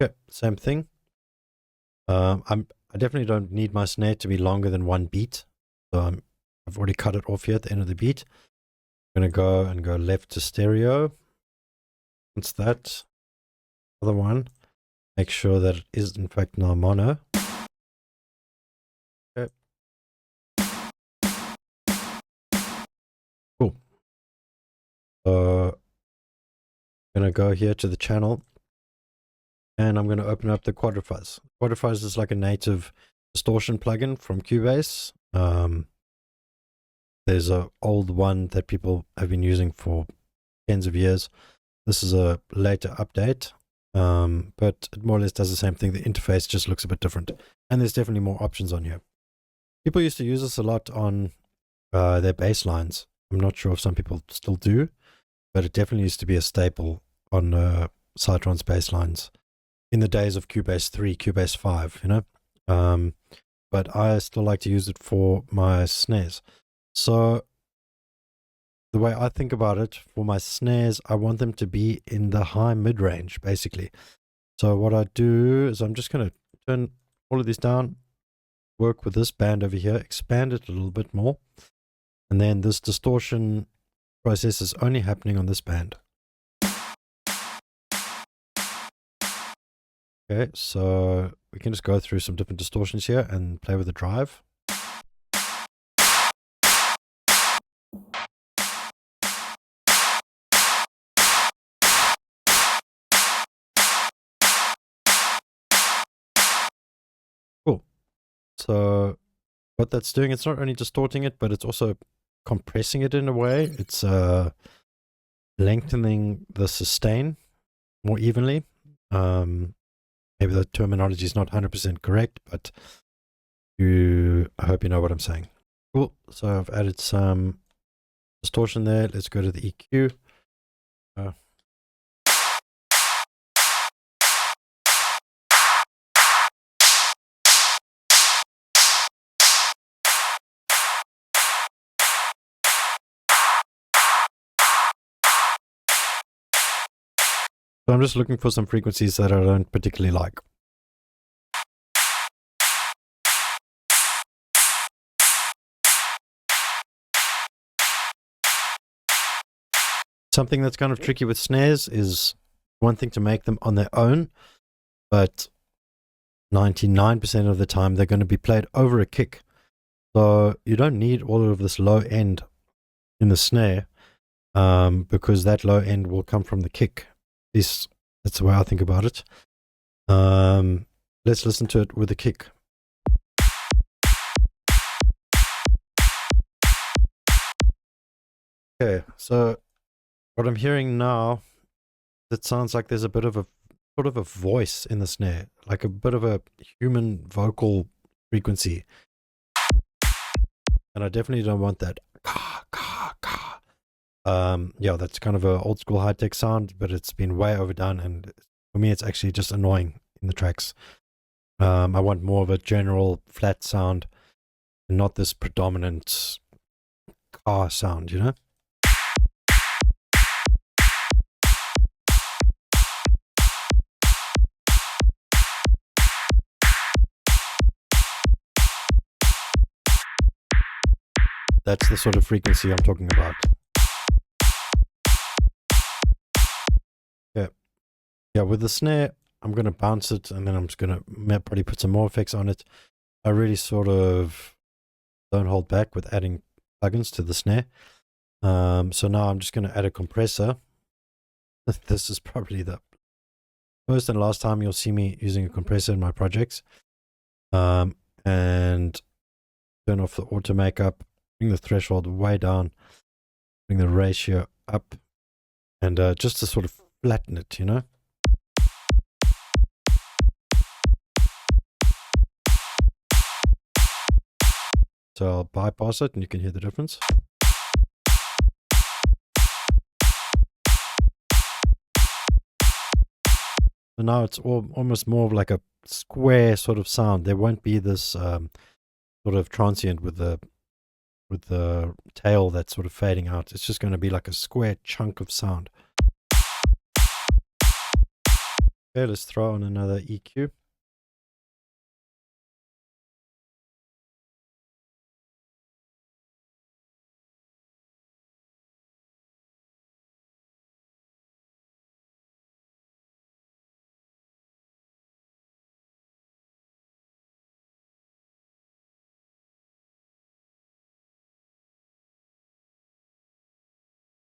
Okay, same thing. I definitely don't need my snare to be longer than 1 beat. So I've already cut it off here at the end of the beat. I'm going to go and go left to stereo. Once that, other one, make sure that it is in fact now mono. Okay. Cool. So I'm going to go here to the channel and I'm going to open up the Quadrifuzz. Quadrifuzz is like a native distortion plugin from Cubase. There's an old one that people have been using for tens of years. This is a later update, but it more or less does the same thing. The interface just looks a bit different, and there's definitely more options on here. People used to use this a lot on their bass lines. I'm not sure if some people still do, but it definitely used to be a staple on Psytrance bass lines in the days of Cubase 3, Cubase 5, you know. But I still like to use it for my snares. So the way I think about it, for my snares, I want them to be in the high mid-range, basically. So what I do is I'm just going to turn all of these down, work with this band over here, expand it a little bit more, and then this distortion process is only happening on this band. Okay, so we can just go through some different distortions here and play with the drive. Cool. So what that's doing, it's not only distorting it, but it's also compressing it in a way. It's lengthening the sustain more evenly. Maybe the terminology is not 100% correct, but I hope you know what I'm saying. Cool. So I've added some distortion there. Let's go to the EQ. So I'm just looking for some frequencies that I don't particularly like. Something that's kind of tricky with snares is one thing to make them on their own, but 99% of the time they're going to be played over a kick. So you don't need all of this low end in the snare, because that low end will come from the kick. That's the way I think about it. Let's listen to it with the kick. Okay, so what I'm hearing now, it sounds like there's a bit of a sort of a voice in the snare, like a bit of a human vocal frequency. And I definitely don't want that. Yeah, that's kind of an old school high-tech sound, but it's been way overdone, and for me it's actually just annoying in the tracks. I want more of a general flat sound and not this predominant car sound, you know? That's the sort of frequency I'm talking about. Yeah, with the snare, I'm going to bounce it, and then I'm just going to probably put some more effects on it. I really sort of don't hold back with adding plugins to the snare. So now I'm just going to add a compressor. This is probably the first and last time you'll see me using a compressor in my projects. And turn off the auto makeup, bring the threshold way down, bring the ratio up, and just to sort of flatten it, you know? So I'll bypass it and you can hear the difference. So now it's almost more of like a square sort of sound. There won't be this sort of transient with the tail that's sort of fading out. It's just going to be like a square chunk of sound. Okay, let's throw on another EQ.